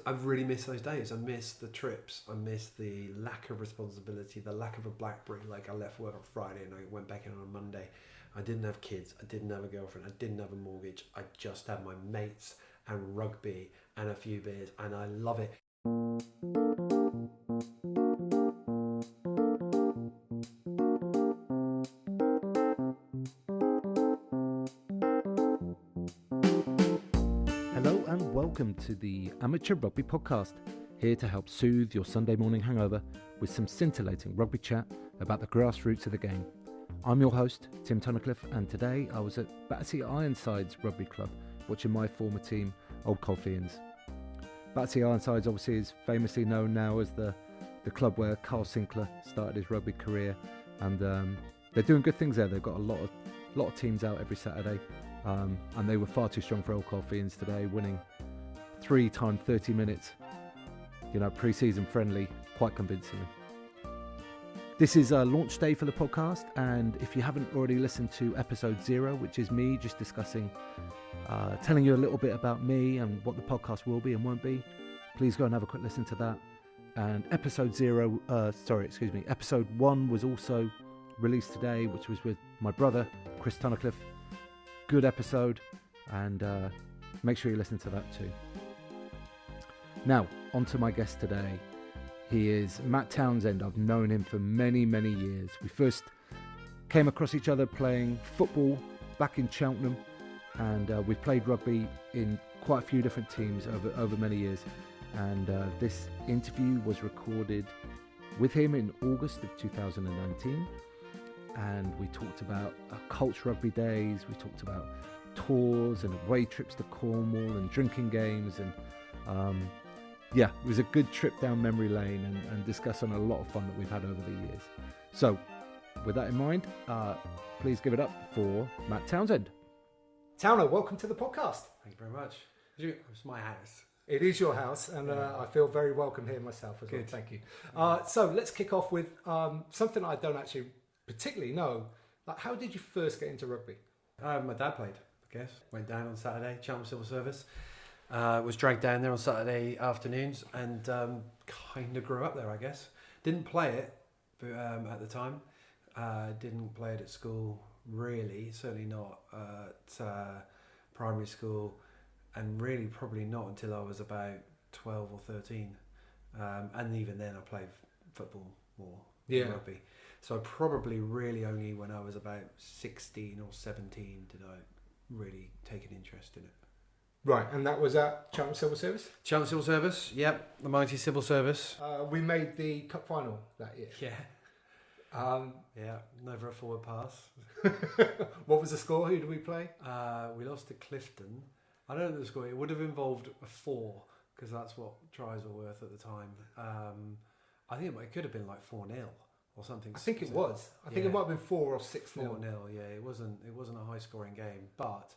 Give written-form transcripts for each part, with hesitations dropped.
I've really missed those days. I miss the trips. I miss the lack of responsibility, the lack of a BlackBerry. Like I left work on Friday and I went back in on a Monday. I didn't have kids. I didn't have a girlfriend. I didn't have a mortgage. I just had my mates and rugby and a few beers, and I love it. Hello and welcome to the Amateur Rugby Podcast, here to help soothe your Sunday morning hangover with some scintillating rugby chat about the grassroots of the game. I'm your host, Tim Tunnicliffe, and today I was at Battersea Ironsides Rugby Club watching my former team, Old Colfeians. Battersea Ironsides obviously is famously known now as the club where Carl Sinclair started his rugby career, and they're doing good things there. They've got a lot of teams out every Saturday, and they were far too strong for Old Colfeians today, winning 3 times 30 minutes, pre-season friendly, quite convincingly. This is a launch day for the podcast, and if you haven't already listened to episode 0, which is me just discussing, telling you a little bit about me and what the podcast will be and won't be, please go and have a quick listen to that. And episode 1 was also released today, which was with my brother, Chris Tunnicliffe. Good episode, and make sure you listen to that too. Now, on to my guest today. He is Matt Townsend. I've known him for many, many years. We first came across each other playing football back in Cheltenham, and we've played rugby in quite a few different teams over many years. And this interview was recorded with him in August of 2019. And we talked about Colts rugby days. We talked about tours and away trips to Cornwall and drinking games, and it was a good trip down memory lane and discuss on a lot of fun that we've had over the years. So, with that in mind, please give it up for Matt Townsend. Towner, welcome to the podcast. Thank you very much. It's my house. It is your house, and I feel very welcome here myself as well. Thank you. So let's kick off with something I don't actually particularly know. Like, how did you first get into rugby? My dad played, I guess. Went down on Saturday, Cheltenham Civil Service. Was dragged down there on Saturday afternoons, and kind of grew up there, I guess. Didn't play it at the time. Didn't play it at school, really. Certainly not at primary school, and really probably not until I was about 12 or 13. And even then I played football more than rugby. So I probably really only when I was about 16 or 17 did I really take an interest in it. Right, and that was at Cheltenham Civil Service? Cheltenham Civil Service, yep, the mighty Civil Service. We made the cup final that year. Yeah. Never a forward pass. What was the score? Who did we play? We lost to Clifton. I don't know the score. It would have involved a 4, because that's what tries were worth at the time. I think it could have been like 4-0 or something. I think it was. I think it might have been 4 or 6-0. 4-0, yeah. It wasn't a high scoring game, but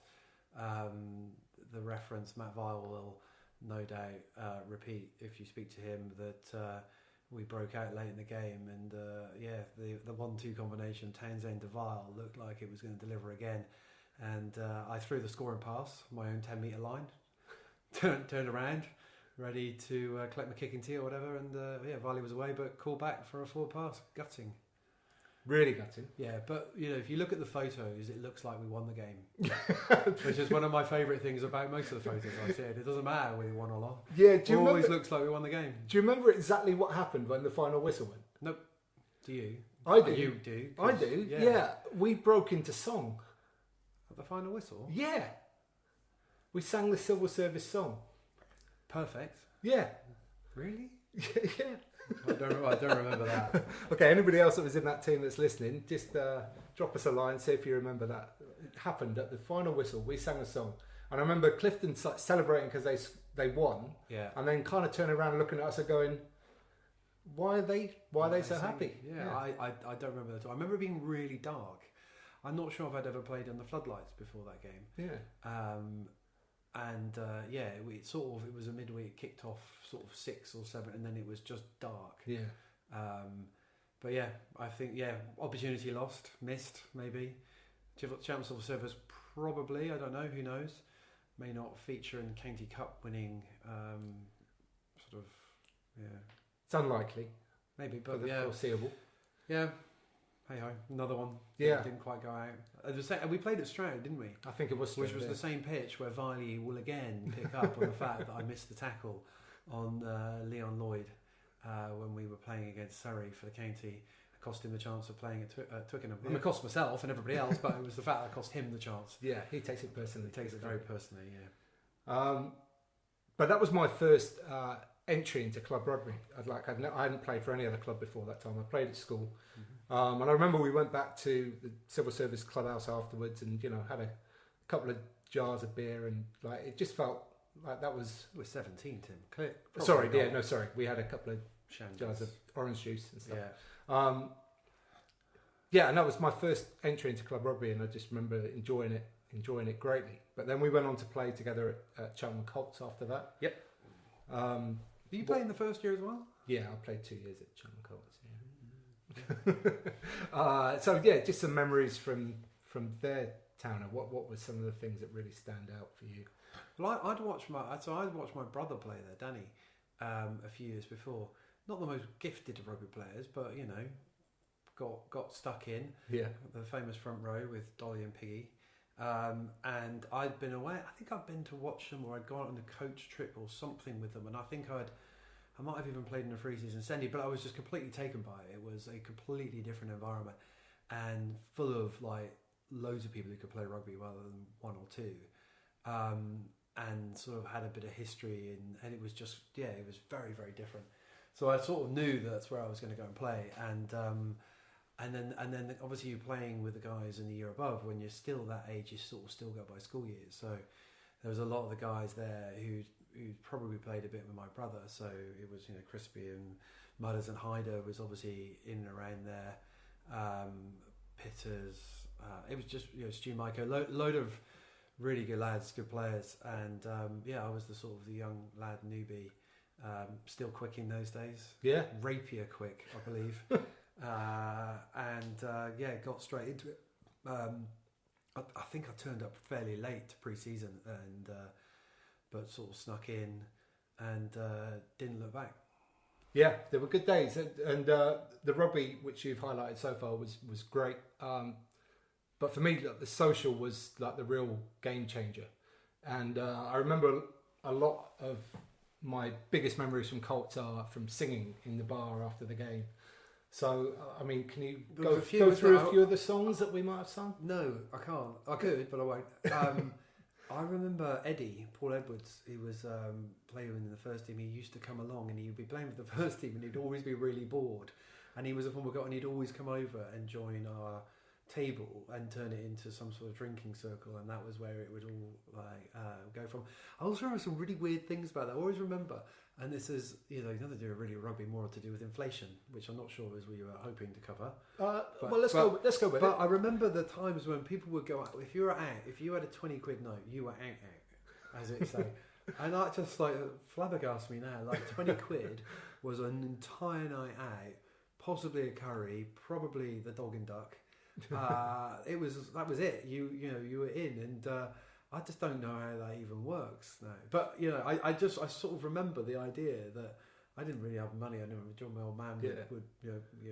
the reference Matt Vile will no doubt repeat if you speak to him that we broke out late in the game, and the 1-2 combination Townsend to Vile looked like it was going to deliver again, and I threw the scoring pass, my own 10-metre line, turned around, ready to collect my kicking tee or whatever, and Vile was away, but called back for a forward pass. Gutting. Really gutting. Yeah, but if you look at the photos, it looks like we won the game, which is one of my favourite things about most of the photos I said. It doesn't matter whether we won or lost. Yeah, it always looks like we won the game. Do you remember exactly what happened when the final whistle went? Nope. Do you? I do. You do? I do. Yeah. We broke into song. At the final whistle? Yeah. We sang the Civil Service song. Perfect. Yeah. Really? Yeah. I don't remember that. Okay, anybody else that was in that team that's listening, just drop us a line, see if you remember that. It happened at the final whistle. We sang a song, and I remember Clifton celebrating because they won. Yeah. And then kind of turning around and looking at us and going, "Why are they so happy?" Yeah. I don't remember that. I remember it being really dark. I'm not sure if I'd ever played on the floodlights before that game. Yeah. It was a midweek, kicked off sort of 6 or 7, and then it was just dark. Yeah. I think opportunity lost, missed maybe. Cheltenham Civil Service probably, I don't know, who knows. May not feature in the County Cup winning sort of, yeah, It's unlikely, maybe, for but the yeah, foreseeable. yeah. Hey ho, another one. Yeah. Didn't quite go out. We played at Stroud, didn't we? I think it was Which Stroud, was yeah. the same pitch where Viley will again pick up on the fact that I missed the tackle on Leon Lloyd when we were playing against Surrey for the county. It cost him the chance of playing at Twickenham. I mean, it cost myself and everybody else, but it was the fact that I cost him the chance. Yeah, he takes it personally. He takes it very personally, yeah. But that was my first entry into club rugby. I hadn't played for any other club before that time. I played at school. And I remember we went back to the Civil Service clubhouse afterwards and, had a couple of jars of beer and it just felt like that was... We're 17, Tim. Sorry. We had a couple of Shandies. jars of orange juice and stuff. Yeah. And that was my first entry into club rugby, and I just remember enjoying it greatly. But then we went on to play together at Cheltenham Colts after that. Yep. Did you play in the first year as well? Yeah, I played 2 years at Cheltenham Colts. Yeah. Just some memories from there, Towner. What were some of the things that really stand out for you? Well, I'd watched my brother play there, Danny, a few years before. Not the most gifted of rugby players, but got stuck in. Yeah. The famous front row with Dolly and Piggy. And I'd been away. I think I'd been to watch them, or I'd gone on a coach trip or something with them, and I think I might have even played in a pre-season Sendy, but I was just completely taken by it. It was a completely different environment and full of loads of people who could play rugby rather than one or two, and sort of had a bit of history, and it was just it was very, very different. So I sort of knew that's where I was going to go and play, and then obviously you're playing with the guys in the year above. When you're still that age, you sort of still go by school years. So there was a lot of the guys there who probably played a bit with my brother. So it was Crispy and Mudders and Hyder was obviously in and around there. Pitters. It was just Stu Michael, load of really good lads, good players, and I was the sort of the young lad newbie, still quick in those days. Yeah, rapier quick, I believe. Got straight into it. I think I turned up fairly late to pre-season, and but sort of snuck in and didn't look back. Yeah, there were good days, and the rugby which you've highlighted so far was great. But for me, the social was the real game changer, and I remember a lot of my biggest memories from Colts are from singing in the bar after the game. So, I mean, can you go through a few of the songs that we might have sung? No, I can't. I could, but I won't. I remember Eddie, Paul Edwards, he was playing in the first team. He used to come along and he'd be playing with the first team and he'd always be really bored. And he was a former goal and he'd always come over and join our table and turn it into some sort of drinking circle, and that was where it would all go from. I also remember some really weird things about that. I always remember, and this is nothing to do with really rugby, more to do with inflation, which I'm not sure as we were hoping to cover. Let's go with it. But I remember the times when people would go out. If you had a 20 quid note, you were out, as it say. And that just flabbergasted me now. 20 quid was an entire night out, possibly a curry, probably the dog and duck. That was it. You were in, and I just don't know how that even works now. But I sort of remember the idea that I didn't really have money. I remember John, my old man, would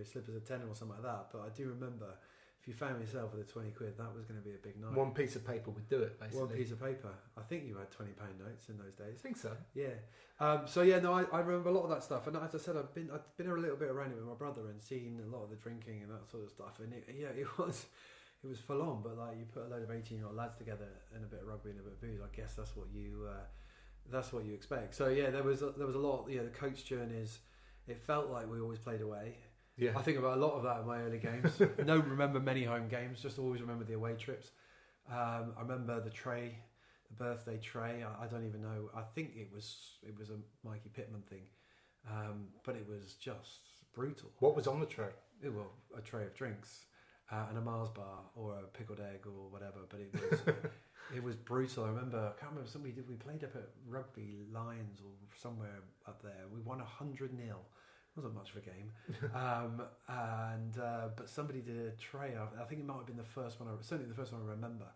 slip us a tenner or something like that. But I do remember if you found yourself with a 20 quid, that was going to be a big night. One piece of paper would do it, basically. One piece of paper. I think you had £20 notes in those days. I think so. Yeah. I remember a lot of that stuff. And as I said, I've been a little bit around it with my brother and seen a lot of the drinking and that sort of stuff. And it was full on. But you put a load of 18-year-old lads together and a bit of rugby and a bit of booze. I guess that's what you expect. So yeah, there was a lot. The coach journeys. It felt like we always played away. Yeah. I think about a lot of that in my early games. Don't remember many home games, just always remember the away trips. I remember the birthday tray. I don't even know. I think it was a Mikey Pittman thing, but it was just brutal. What was on the tray? Well, a tray of drinks and a Mars bar or a pickled egg or whatever. But it was it was brutal. I can't remember we played up at Rugby Lions or somewhere up there. We won 100-0. Wasn't much of a game, but somebody did a tray. I think it might have been the first one. Certainly the first one I remember.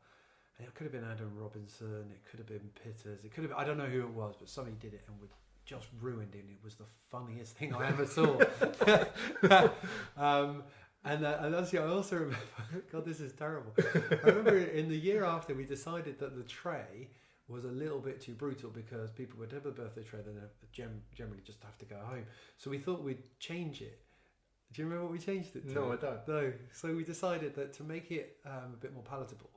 And it could have been Adam Robinson. It could have been Pitters. It could have. I don't know who it was, but somebody did it and would just ruined it. It was the funniest thing I ever saw. And actually, I also remember, God, this is terrible. I remember in the year after, we decided that the tray was a little bit too brutal because people would have a birthday tray, then generally just have to go home. So we thought we'd change it. Do you remember what we changed it to? No, I don't. No. So we decided that to make it a bit more palatable,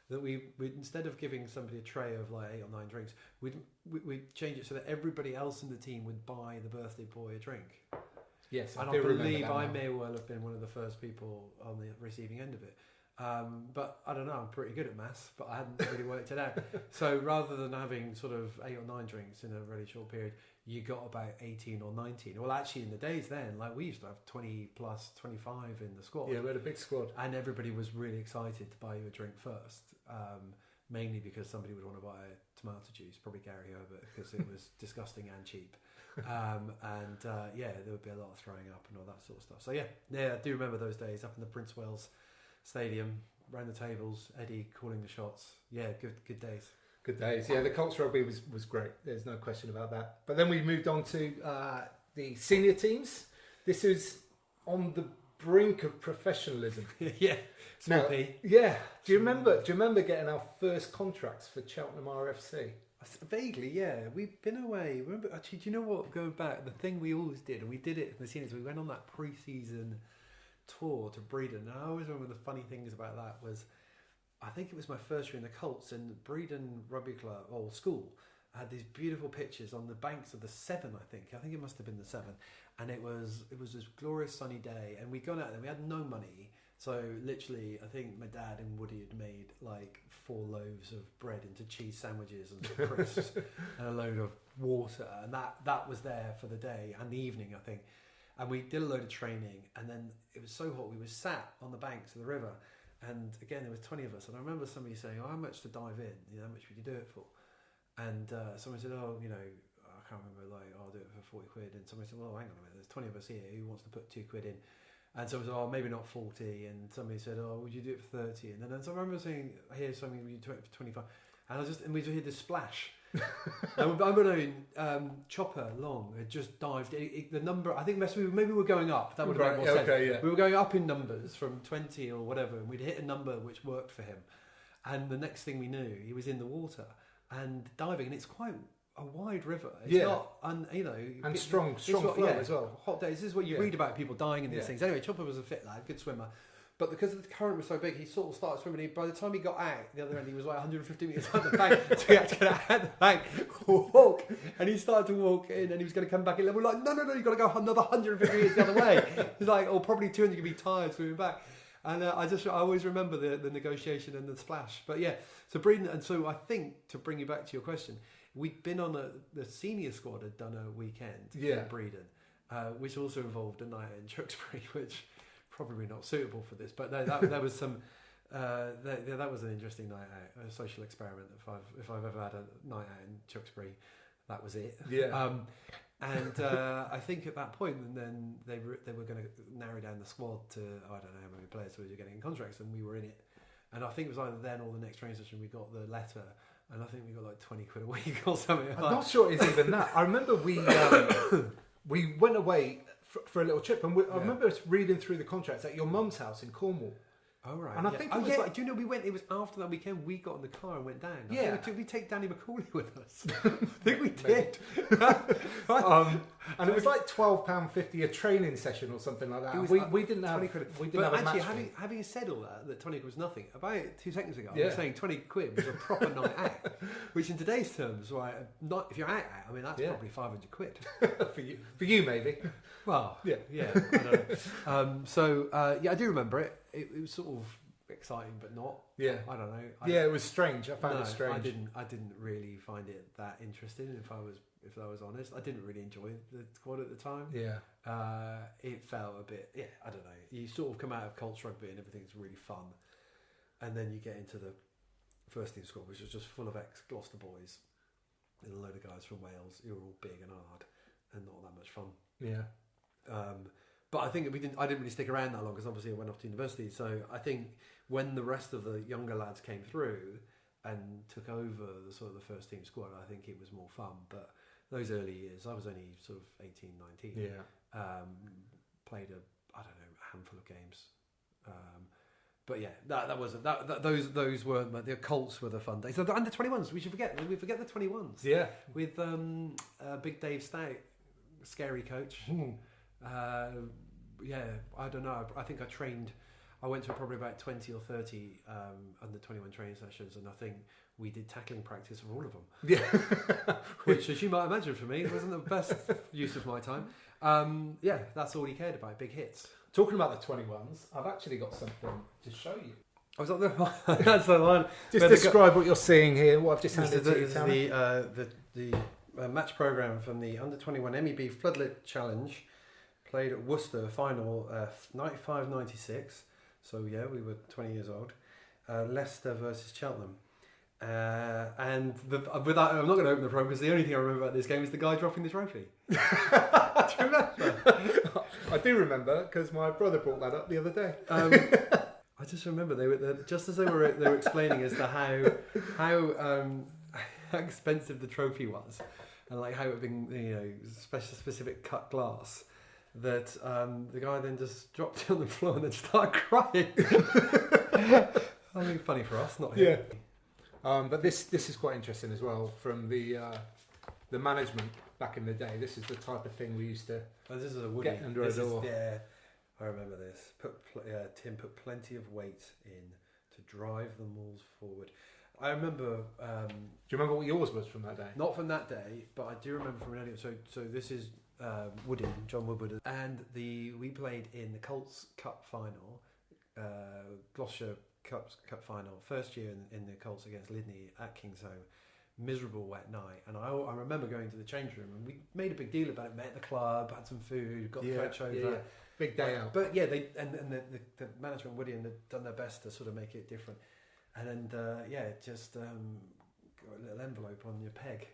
that we'd instead of giving somebody a tray of like 8 or 9 drinks, we'd change it so that everybody else in the team would buy the birthday boy a drink. Yes, and I believe I may well have been one of the first people on the receiving end of it. But I don't know, I'm pretty good at maths, but I hadn't really worked it out. So rather than having sort of 8 or 9 drinks in a really short period, you got about 18 or 19. Well, actually, in the days then, like we used to have 20 plus 25 in the squad. Yeah, we had a big squad. And everybody was really excited to buy you a drink first, mainly because somebody would want to buy a tomato juice, probably Gary Herbert, because it was disgusting and cheap. Yeah, there would be a lot of throwing up and all that sort of stuff. So yeah, I do remember those days up in the Prince Wales Stadium, round the tables, Eddie calling the shots. Yeah, good days. Good days. Yeah, the Colts rugby was great. There's no question about that. But then we moved on to the senior teams. This is on the brink of professionalism. Yeah, small P. Yeah. Do you remember getting our first contracts for Cheltenham RFC? Vaguely, yeah. We've been away. Remember, actually, do you know what? Going back, the thing we always did, and we did it in the seniors, we went on that pre-season tour to Breedon. And I always remember the funny things about that was, I think it was my first year in the Colts, and Breedon Rugby Club or school had these beautiful pictures on the banks of the Severn. I think it must have been the Severn, and it was this glorious sunny day, and we'd gone out there. We had no money, so literally, I think my dad and Woody had made like 4 loaves of bread into cheese sandwiches and some crisps and a load of water, and that was there for the day and the evening, I think. And we did a load of training, and then it was so hot we were sat on the banks of the river, and again there was 20 of us, and I remember somebody saying, "Oh, how much to dive in? You know, how much would you do it for?" And someone said, "Oh, you know, I can't remember, like, I'll do it for 40 quid." And somebody said, "Well, hang on a minute, there's 20 of us here, who wants to put 2 quid in?" And someone said, "Oh, maybe not 40." And somebody said, "Oh, would you do it for 30?" And then so I remember saying, "Here's something, would you do it for 25?" And we just heard this splash. And I know Chopper Long had just dived. The number, I think, maybe we were going up. That would have made more sense. Okay, yeah. We were going up in numbers from 20 or whatever, and we'd hit a number which worked for him. And the next thing we knew, he was in the water and diving, and it's quite a wide river. It's not, and strong flow as well. Hot days. This is what you read about people dying in these things. Anyway, Chopper was a fit lad, good swimmer. But because the current was so big, he sort of started swimming. By the time he got out the other end, he was like 150 metres out the bank. So he had to get out the bank, walk. And he started to walk in, and he was going to come back in. We're like, no, you've got to go another 150 metres the other way. He's like, probably 200, you'll be tired swimming back. And I always remember the negotiation and the splash. But yeah, so Breedon, and so I think, to bring you back to your question, we'd been on the senior squad had done a weekend in Breedon, which also involved a night in Tewkesbury, which probably not suitable for this, but that was some that was an interesting night out, a social experiment. If I've ever had a night out in Tewkesbury, that was it. Yeah. I think at that point, and then they were going to narrow down the squad to, I don't know how many players we were getting in contracts, and we were in it. And I think it was either then or the next training session we got the letter, and I think we got like 20 quid a week or something. I'm not sure it's even that. I remember we went away for a little trip, and I remember us reading through the contracts at your mum's house in Cornwall. Oh right, and I think it was like, do you know we went? It was after that weekend we got in the car and went down. Did we take Danny McCauley with us? I think we did. And it was like £12.50 a training session or something like that. We didn't have 20 quid. We didn't have a match fee. Having said all that 20 quid was nothing. About 2 seconds ago, I was saying 20 quid was a proper night out, which in today's terms, right? Not if you're out. I mean, that's probably 500 quid for you maybe. Well, yeah. I don't know. I do remember it. It was sort of exciting, but not. Yeah, I don't know. It was strange. I found it strange. I didn't really find it that interesting. If I was honest, I didn't really enjoy the squad at the time. Yeah, it felt a bit. Yeah, I don't know. You sort of come out of Colts rugby and everything's really fun, and then you get into the first team squad, which was just full of ex-Gloucester boys and a load of guys from Wales who were all big and hard and not that much fun. Yeah. But I think I didn't really stick around that long because obviously I went off to university. So I think when the rest of the younger lads came through and took over the sort of the first team squad, I think it was more fun. But those early years. I was only sort of 18, 19. Yeah. Played a handful of games. But yeah, those were the Colts were the fun days. So the under 21s, we forget the 21s. Yeah. With Big Dave Stout, scary coach. Yeah, I don't know. I think I went to probably about 20 or 30 under 21 training sessions, and I think we did tackling practice for all of them. Yeah. Which, as you might imagine, for me, wasn't the best use of my time. Yeah, that's all he cared about, big hits. Talking about the 21s, I've actually got something to show you. I was like, that's the line. Just describe what you're seeing here. What I've just handed to you. This is the match programme from the under 21 MEB Floodlit Challenge, played at Worcester, final 95-96. So yeah, we were 20 years old. Leicester versus Cheltenham. And with that, I'm not going to open the program because the only thing I remember about this game is the guy dropping the trophy. Do you remember? I do remember because my brother brought that up the other day. I just remember they were just as they were explaining as to how expensive the trophy was, and like how it had been specific cut glass. That the guy then just dropped it on the floor and then started crying. I mean, funny for us, not him. Yeah. But this is quite interesting as well from the management back in the day. This is the type of thing we used to this is a Woody. Get under a door. Yeah, I remember this. Tim put plenty of weight in to drive the Moors forward. I remember. Do you remember what yours was from that day? Not from that day, but I do remember from an earlier. So this is Woody, John Woodward, and we played in the Colts Cup final, Gloucestershire Cup final, first year in the Colts against Lydney at Kingsholm. Miserable wet night, and I remember going to the change room, and we made a big deal about it. Met at the club, had some food, got the coach over. Yeah. Big day out. But yeah, the management, Woody, and had done their best to sort of make it different. And just got a little envelope on your peg,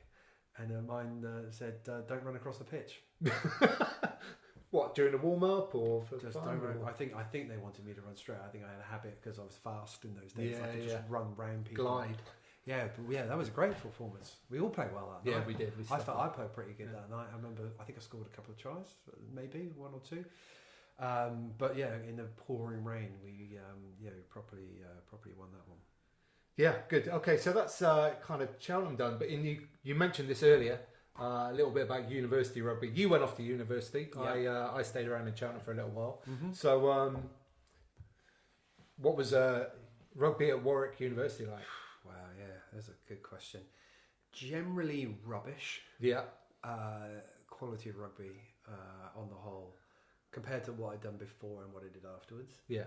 and mine said, "Don't run across the pitch." What, during the warm up or for just fun? I think they wanted me to run straight. I think I had a habit because I was fast in those days. Yeah, I could just run round people. Glide. Yeah, but yeah, that was a great performance. We all played well that night. Yeah, we did. I felt I played pretty good that night. I remember. I think I scored a couple of tries, maybe one or two. But yeah, in the pouring rain, we properly won that one. Yeah, good. Okay, so that's kind of Cheltenham done. But you mentioned this earlier, a little bit about university rugby. You went off to university. Yeah. I stayed around in Cheltenham for a little while. Mm-hmm. So what was rugby at Warwick University like? Wow, yeah, that's a good question. Generally rubbish. Yeah. Quality of rugby on the whole, compared to what I'd done before and what I did afterwards. Yeah.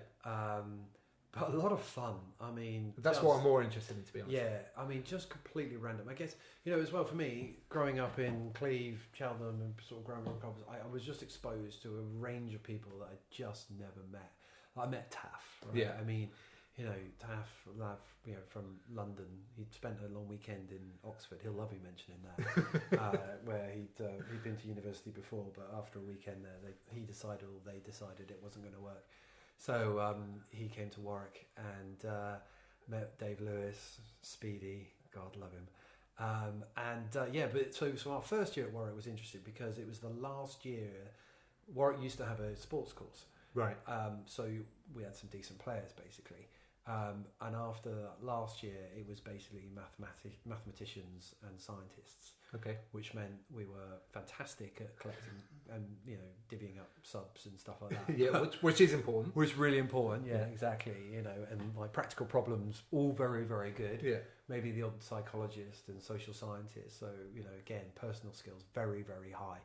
But a lot of fun. I mean, that's what I'm more interested in, to be honest. Yeah, I mean, just completely random. I guess, as well for me, growing up in Cleve, Cheltenham, and sort of growing up in Colts, I was just exposed to a range of people that I just never met. I met Taff. Right? Yeah. I mean, Taff, from London. He'd spent a long weekend in Oxford. He'll love you mentioning that. Where he'd been to university before, but after a weekend there, they decided it wasn't going to work. So he came to Warwick and met Dave Lewis, Speedy, God love him. But so our first year at Warwick was interesting because it was the last year. Warwick used to have a sports course. Right. So we had some decent players basically. And after that last year, it was basically mathematicians and scientists. Okay. Which meant we were fantastic at collecting and divvying up subs and stuff like that. Yeah, which is important. Which is really important. Yeah, exactly. And like practical problems, all very, very good. Yeah. Maybe the odd psychologist and social scientist. So again, personal skills very, very high.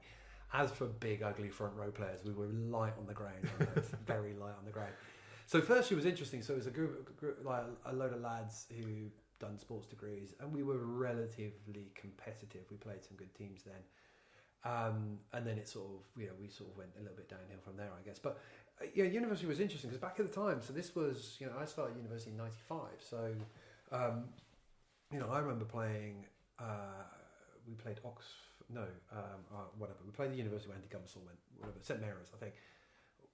As for big, ugly front row players, we were light on the ground. Very light on the ground. So first year was interesting. So it was a group like a load of lads who done sports degrees, and we were relatively competitive. We played some good teams then, and then it sort of we sort of went a little bit downhill from there, I guess. But university was interesting because back at the time, so this was I started university in '95. So I remember playing. We played whatever. We played the university where Andy Gumsall went, whatever, St Mary's, I think.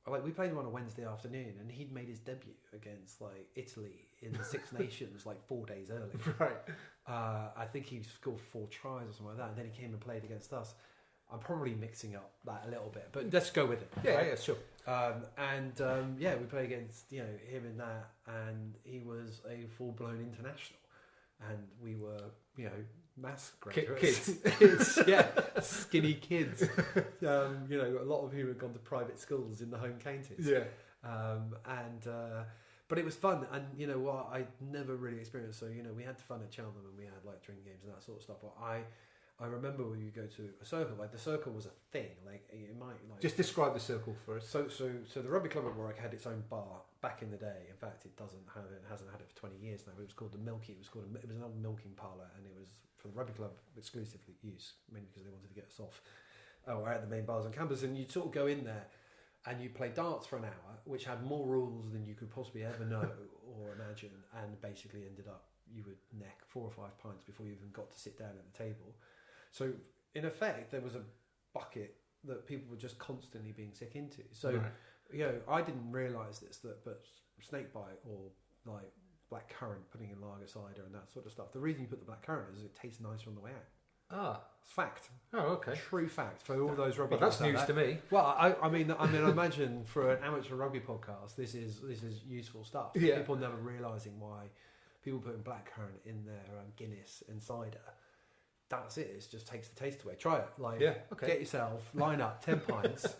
like we played him on a Wednesday afternoon, and he'd made his debut against like Italy in the Six Nations like 4 days early. Right. I think he scored 4 tries or something like that, and then he came and played against us. I'm probably mixing up that a little bit, but let's go with it. Yeah, right? yeah, sure. We played against him in that, and he was a full-blown international, and we were maths graduates, kids, skinny kids. A lot of whom had gone to private schools in the home counties. Yeah. But it was fun, and you know what, I'd never really experienced. So we had fun at Cheltenham, and we had like drinking games and that sort of stuff. But I remember when you go to a circle, like the circle was a thing. Like it might like just describe the circle for us. So the rugby club at Warwick had its own bar back in the day. In fact, it hasn't had it for 20 years now. It was called the Milky. It was an old milking parlour, and it was for the rugby club exclusively use, mainly because they wanted to get us off or at the main bars on campus. And you'd sort of go in there and you'd play darts for an hour, which had more rules than you could possibly ever know or imagine, and basically ended up you would neck 4 or 5 pints before you even got to sit down at the table. So in effect, there was a bucket that people were just constantly being sick into. So I didn't realise this, but snake bite or like black currant, putting in lager cider and that sort of stuff. The reason you put the black currant is it tastes nicer on the way out. Ah, it's fact. Oh, okay. True fact for all those rugby. Well, that's news to me. Well, I mean, I imagine for an amateur rugby podcast, this is useful stuff. Yeah. People never realising why people putting black currant in their Guinness and cider. That's it. It just takes the taste away. Try it. Get yourself, line up 10 pints,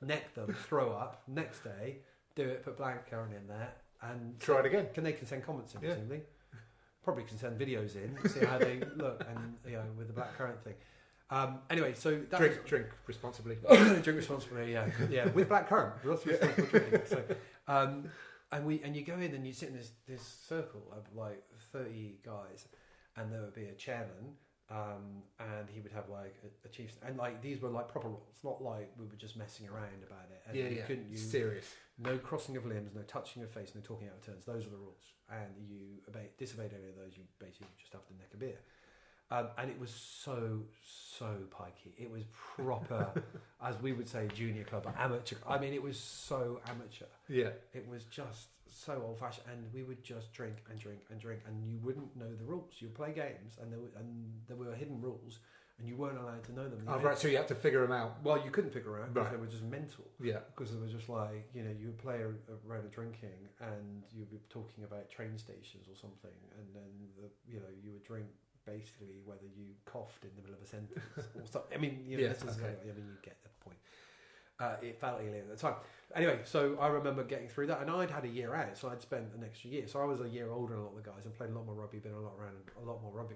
neck them, throw up. Next day, do it. Put black currant in there, and try it again. They can send comments in, presumably. Probably can send videos in, see how they look, and with the black currant thing. Anyway, so that drink responsibly. Drink responsibly, yeah, with black currant. That's responsible drinking. So, and you go in and you sit in this circle of like 30 guys, and there would be a chairman. And he would have like a chief, and like these were like proper rules, not like we were just messing around about it. And you couldn't use serious. No crossing of limbs, no touching of face, no talking out of turns. Those are the rules, and you disobeyed any of those, you basically just have to neck a beer. And it was so pikey. It was proper, as we would say, junior club, amateur. I mean, it was so amateur. Yeah, it was just so old fashioned, and we would just drink and drink and drink, and you wouldn't know the rules. You'd play games, and there were hidden rules, and you weren't allowed to know them. Oh, right, so you had to figure them out. Well, you couldn't figure them out because right. they were just mental. Yeah, because they were just like you would play a round of drinking, and you'd be talking about train stations or something, and then you would drink basically whether you coughed in the middle of a sentence or something. I mean, you get the point. It felt alien at the time. Anyway, so I remember getting through that, and I'd had a year out, so I'd spent an extra year. So I was a year older than a lot of the guys and played a lot more rugby, been a lot more rugby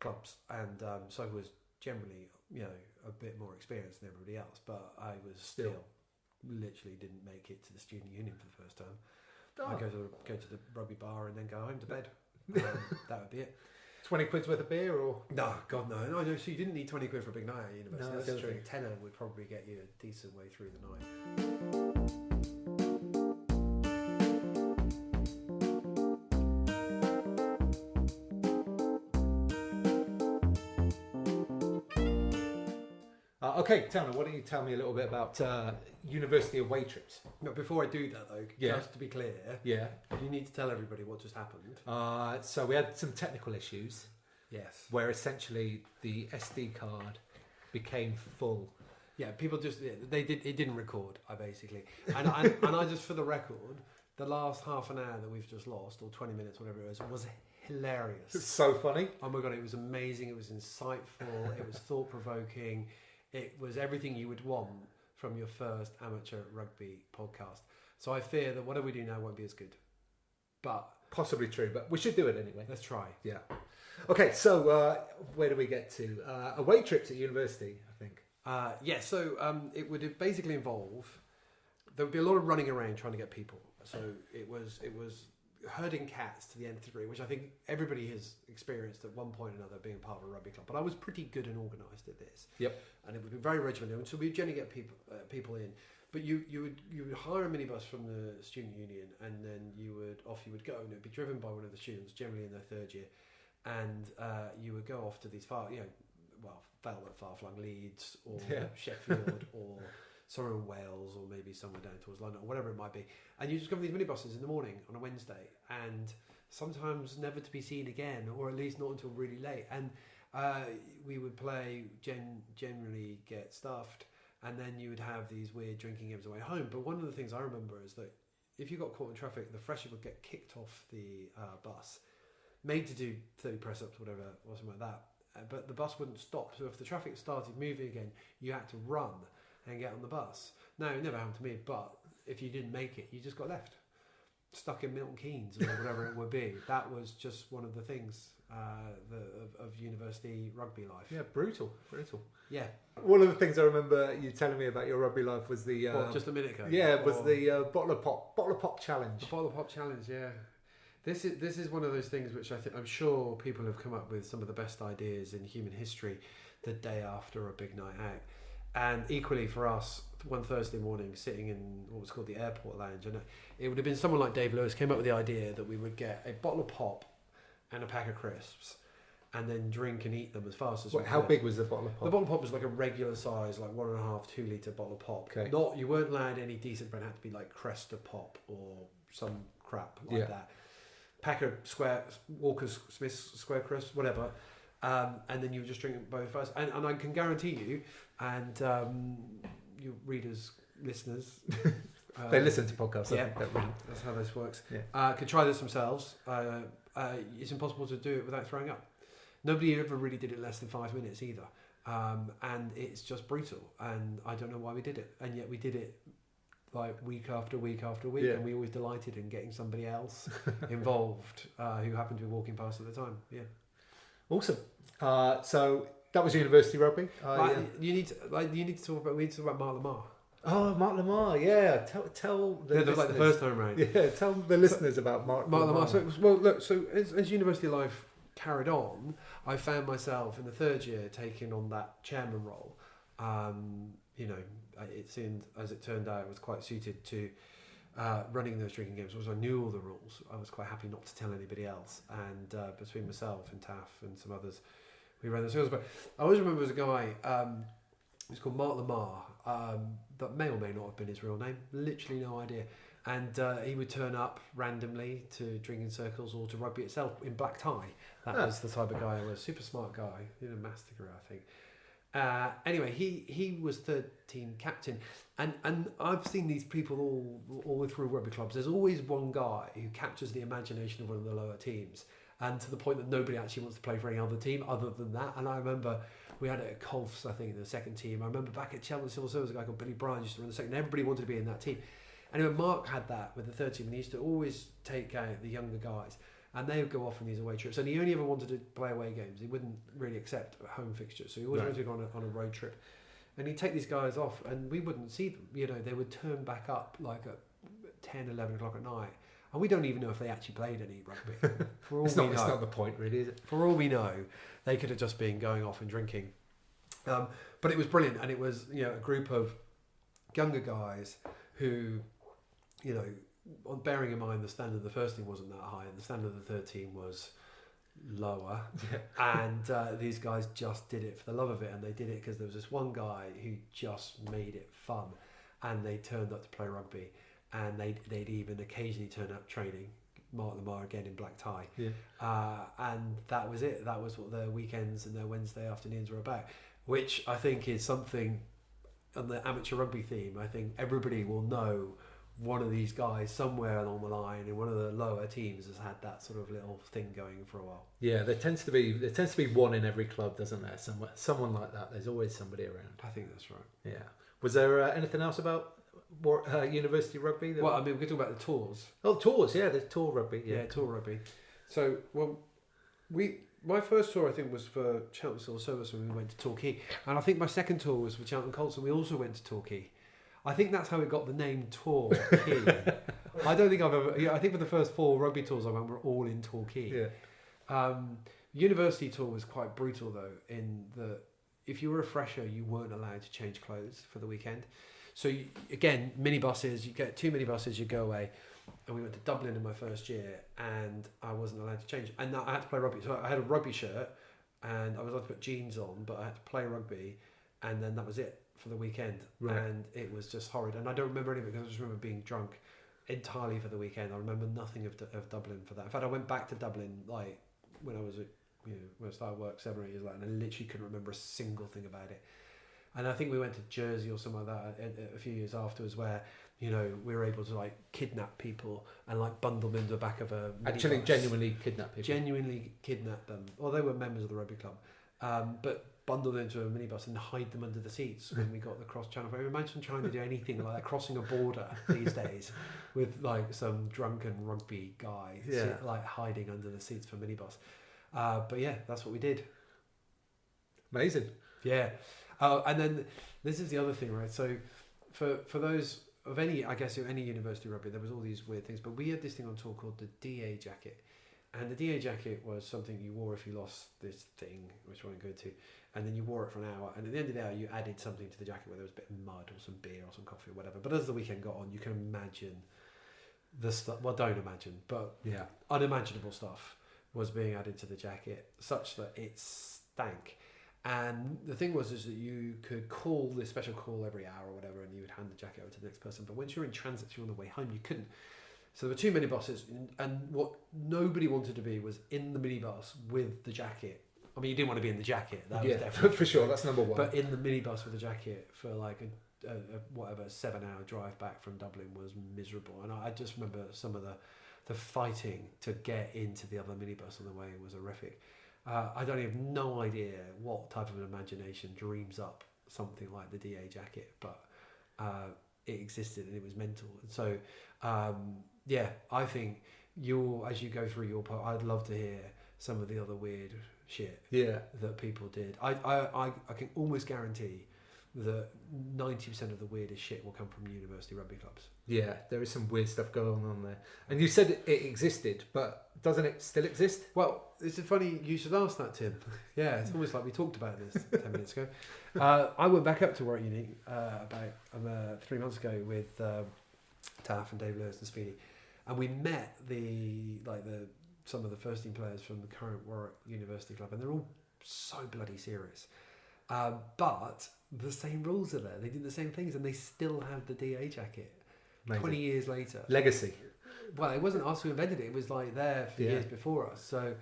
clubs, and so was generally, a bit more experienced than everybody else. But I was still literally didn't make it to the student union for the first time. Oh. I'd go to the rugby bar and then go home to bed. That would be it. 20 quid's worth of beer, or no, God no. So you didn't need 20 quid for a big night at university. No, that's true. Thing. Tenner would probably get you a decent way through the night. Okay, Tanner, why don't you tell me a little bit about university away trips? No, before I do that though, just to be clear, you need to tell everybody what just happened. So we had some technical issues. Yes. Where essentially the SD card became full. Yeah, people just it didn't record. Basically, and I just for the record, the last half an hour that we've just lost, or 20 minutes, whatever it was hilarious. It's so funny. Oh my God, it was amazing. It was insightful. It was thought provoking. It was everything you would want from your first amateur rugby podcast. So I fear that whatever we do now won't be as good. But possibly true, but we should do it anyway. Let's try. Yeah. Okay, so where do we get to? Away trips at university, I think. So it would basically involve, there would be a lot of running around trying to get people. So it was herding cats to the nth degree, which I think everybody has experienced at one point or another being part of a rugby club. But I was pretty good and organised at this. Yep. And it would be very regimented. And so we'd generally get people in. But you would hire a minibus from the student union, and then you would go, and it would be driven by one of the students, generally in their third year. And you would go off to these far-flung Leeds or Sheffield or somewhere in Wales or maybe somewhere down towards London or whatever it might be. And you discover these minibuses in the morning on a Wednesday, and sometimes never to be seen again, or at least not until really late. And we would play, generally get stuffed, and then you would have these weird drinking games on the way home. But one of the things I remember is that if you got caught in traffic, the fresher would get kicked off the bus, made to do 30 press-ups, whatever, or something like that. But the bus wouldn't stop. So if the traffic started moving again, you had to run and get on the bus. Now, it never happened to me, but if you didn't make it, you just got left, stuck in Milton Keynes or whatever it would be. That was just one of the things of university rugby life. Yeah, brutal. Yeah. One of the things I remember you telling me about your rugby life was the just a minute ago. Yeah, was the bottle of pop challenge. The bottle of pop challenge. Yeah. This is one of those things which I'm sure people have come up with some of the best ideas in human history the day after a big night out. And equally for us, one Thursday morning, sitting in what was called the airport lounge, and it would have been someone like Dave Lewis came up with the idea that we would get a bottle of pop and a pack of crisps, and then drink and eat them as fast as we could. How big was the bottle of pop? The bottle of pop was like a regular size, like 1.5, 2 litre bottle of pop. Okay. You weren't allowed any decent brand. It had to be like Cresta Pop or some crap like that. Pack of Walker's Smith's Square Crisps, whatever. And then you would just drink them both first. And I can guarantee you, and your readers, listeners, they listen to podcasts. Yeah, I think that's how this works. Yeah. Could try this themselves. It's impossible to do it without throwing up. Nobody ever really did it less than 5 minutes either. And it's just brutal. And I don't know why we did it. And yet we did it like week after week after week. And we always delighted in getting somebody else involved who happened to be walking past at the time. Yeah. Awesome. So that was university rugby. You need to talk about Mark Lamar. Oh, Mark Lamar, yeah. Tell the listeners. Like the first time around. Yeah, tell the listeners about Mark Lamar. So as university life carried on, I found myself in the third year taking on that chairman role. It seemed, as it turned out, it was quite suited to running those drinking games. Because I knew all the rules, I was quite happy not to tell anybody else. And between myself and Taff and some others, we ran the circles. But I always remember there was a guy, he's called Mark Lamar, that may or may not have been his real name, literally no idea. And he would turn up randomly to drinking circles or to rugby itself in black tie. That was the type of guy I was. Super smart guy, maths degree, I think. Anyway, he was third team captain, and I've seen these people all through rugby clubs. There's always one guy who captures the imagination of one of the lower teams, and to the point that nobody actually wants to play for any other team other than that. And I remember we had it at Colts, I think, in the second team. I remember back at Cheltenham Civil Service, a guy called Billy Bryan used to run the second. Everybody wanted to be in that team. Anyway, Mark had that with the third team, and he used to always take out the younger guys, and they would go off on these away trips. And he only ever wanted to play away games. He wouldn't really accept home fixtures, so he always wanted to go on a road trip. And he'd take these guys off, and we wouldn't see them. They would turn back up like at 10, 11 o'clock at night, and we don't even know if they actually played any rugby. For all it's not the point, really, is it? For all we know, they could have just been going off and drinking. But it was brilliant, and it was a group of younger guys who, bearing in mind the standard of the first team wasn't that high, and the standard of the third team was lower, and these guys just did it for the love of it, and they did it because there was this one guy who just made it fun, and they turned up to play rugby, and they'd even occasionally turn up training. Mark Lamar again in black tie, and that was it. That was what their weekends and their Wednesday afternoons were about, which I think is something on the amateur rugby theme. I think everybody will know one of these guys somewhere along the line in one of the lower teams has had that sort of little thing going for a while. Yeah, there tends to be one in every club, doesn't there? Someone like that. There's always somebody around. I think that's right. Yeah. Was there anything else about university rugby? We could talk about the tours. Oh, tours, yeah, there's tour rugby. Yeah, tour rugby. So, my first tour, I think, was for Cheltenham Civil Service when we went to Torquay. And I think my second tour was for Cheltenham Colts, and we also went to Torquay. I think that's how it got the name Torquay. I don't think I've ever... I think for the first 4 rugby tours I went were all in Torquay. Yeah. University tour was quite brutal, though, in that if you were a fresher, you weren't allowed to change clothes for the weekend. So, again, minibuses, you get 2 minibuses, you go away. And we went to Dublin in my first year, and I wasn't allowed to change. And I had to play rugby. So I had a rugby shirt, and I was allowed to put jeans on, but I had to play rugby. and then that was it for the weekend. Right. And it was just horrid. And I don't remember any of it because I just remember being drunk entirely for the weekend. I remember nothing of Dublin for that. In fact, I went back to Dublin like when I was when I started work 7 or 8 years later, and I literally couldn't remember a single thing about it. And I think we went to Jersey or something like that a few years afterwards, where we were able to like kidnap people and like bundle them into the back of a Actually, minibus. genuinely kidnap people. Genuinely kidnap them. Well, they were members of the rugby club, but bundle them into a minibus and hide them under the seats when we got the cross channel. Imagine trying to do anything like that, crossing a border these days with like some drunken rugby guy like hiding under the seats for a minibus. But yeah, that's what we did. Amazing. Yeah. And then this is the other thing, right? So for those of any university rugby, there was all these weird things, but we had this thing on tour called the DA jacket. And the DA jacket was something you wore if you lost this thing, which I won't go to, and then you wore it for an hour. And at the end of the hour, you added something to the jacket, whether it was a bit of mud or some beer or some coffee or whatever. But as the weekend got on, you can imagine the stuff. Well, don't imagine, but unimaginable stuff was being added to the jacket, such that it stank. And the thing was is that you could call this special call every hour or whatever, and you would hand the jacket over to the next person. But once you're in transit, you're on the way home, you couldn't. So there were too many buses, and what nobody wanted to be was in the minibus with the jacket. I mean, you didn't want to be in the jacket. That was definitely for sure. That's number one. But in the minibus with the jacket for like a 7-hour drive back from Dublin was miserable. And I just remember some of the fighting to get into the other minibus on the way was horrific. I don't have no idea what type of an imagination dreams up something like the DA jacket, but it existed and it was mental. And so, I think as you go through your part, I'd love to hear some of the other weird shit that people did. I can almost guarantee that 90% of the weirdest shit will come from university rugby clubs. Yeah, there is some weird stuff going on there. And you said it existed, but doesn't it still exist? Well, it's funny you should ask that, Tim. Yeah, it's almost like we talked about this 10 minutes ago. I went back up to Warwick Uni about 3 months ago with Taff and Dave Lewis and Speedy, and we met some of the first team players from the current Warwick University club, and they're all so bloody serious. But the same rules are there. They did the same things, and they still have the DA jacket. Amazing. 20 years later. Legacy. Well, it wasn't us who invented it. It was like there for years before us. So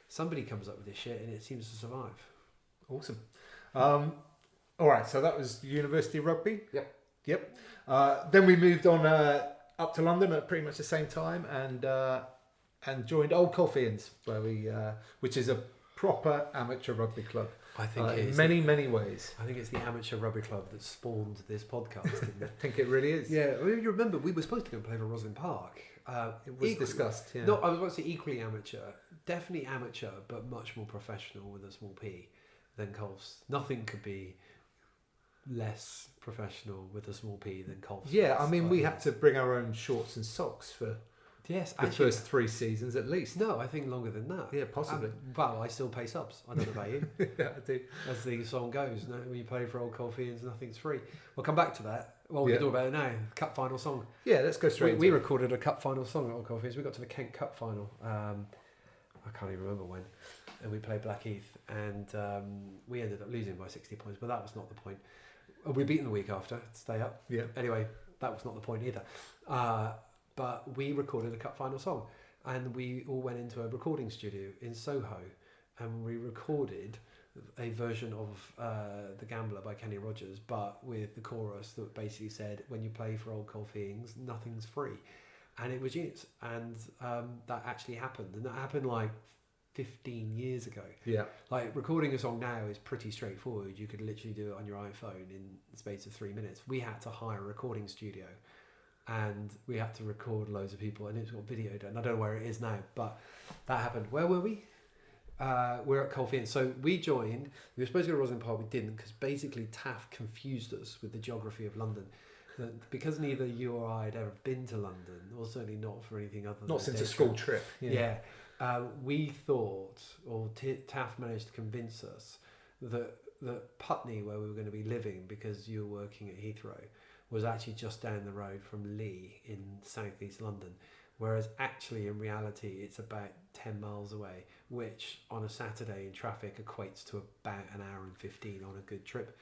somebody comes up with this shit, and it seems to survive. Awesome. All right, so that was university rugby. Yep. Then we moved on up to London at pretty much the same time, and joined Old Colfeians, which is a proper amateur rugby club. I think in many ways. I think it's the amateur rugby club that spawned this podcast, didn't it? I think it really is. Yeah, I mean, you remember we were supposed to go and play for Roslyn Park. It was discussed. Yeah. No, I was about to say equally amateur, definitely amateur, but much more professional with a small p than Colf's. Nothing could be less professional with a small p than Colf's. Yeah, I mean, we had to bring our own shorts and socks for the first 3 seasons at least. No, I think longer than that. Yeah, possibly. Well, I still pay subs. I don't know about you. Yeah, I do. As the song goes, no, when you play for Old Colfeians, nothing's free. We'll come back to that. Well, we can talk about it now. Cup final song. Yeah, let's go straight. We recorded a cup final song at Old Colfeians. We got to the Kent Cup final. I can't even remember when. And we played Blackheath, and we ended up losing by 60 points. But that was not the point. We beat them the week after to stay up. Yeah. Anyway, that was not the point either. But we recorded a cup final song, and we all went into a recording studio in Soho, and we recorded a version of The Gambler by Kenny Rogers, but with the chorus that basically said, when you play for Old Colfeians, nothing's free. And it was genius. And that actually happened. And that happened like 15 years ago. Yeah. Like, recording a song now is pretty straightforward. You could literally do it on your iPhone in the space of 3 minutes. We had to hire a recording studio, and we had to record loads of people, and it's got video done. I don't know where it is now, but that happened. Where were we? We're at Colfeians. So we joined. We were supposed to go to Roslyn Park. We didn't, because basically Taff confused us with the geography of London. Because neither you or I had ever been to London, or certainly not for anything other than not since a school trip. Yeah. We thought, or Taff managed to convince us that Putney, where we were going to be living because you were working at Heathrow, was actually just down the road from Lee in southeast London, whereas actually in reality it's about 10 miles away, which on a Saturday in traffic equates to about an hour and 15 on a good trip.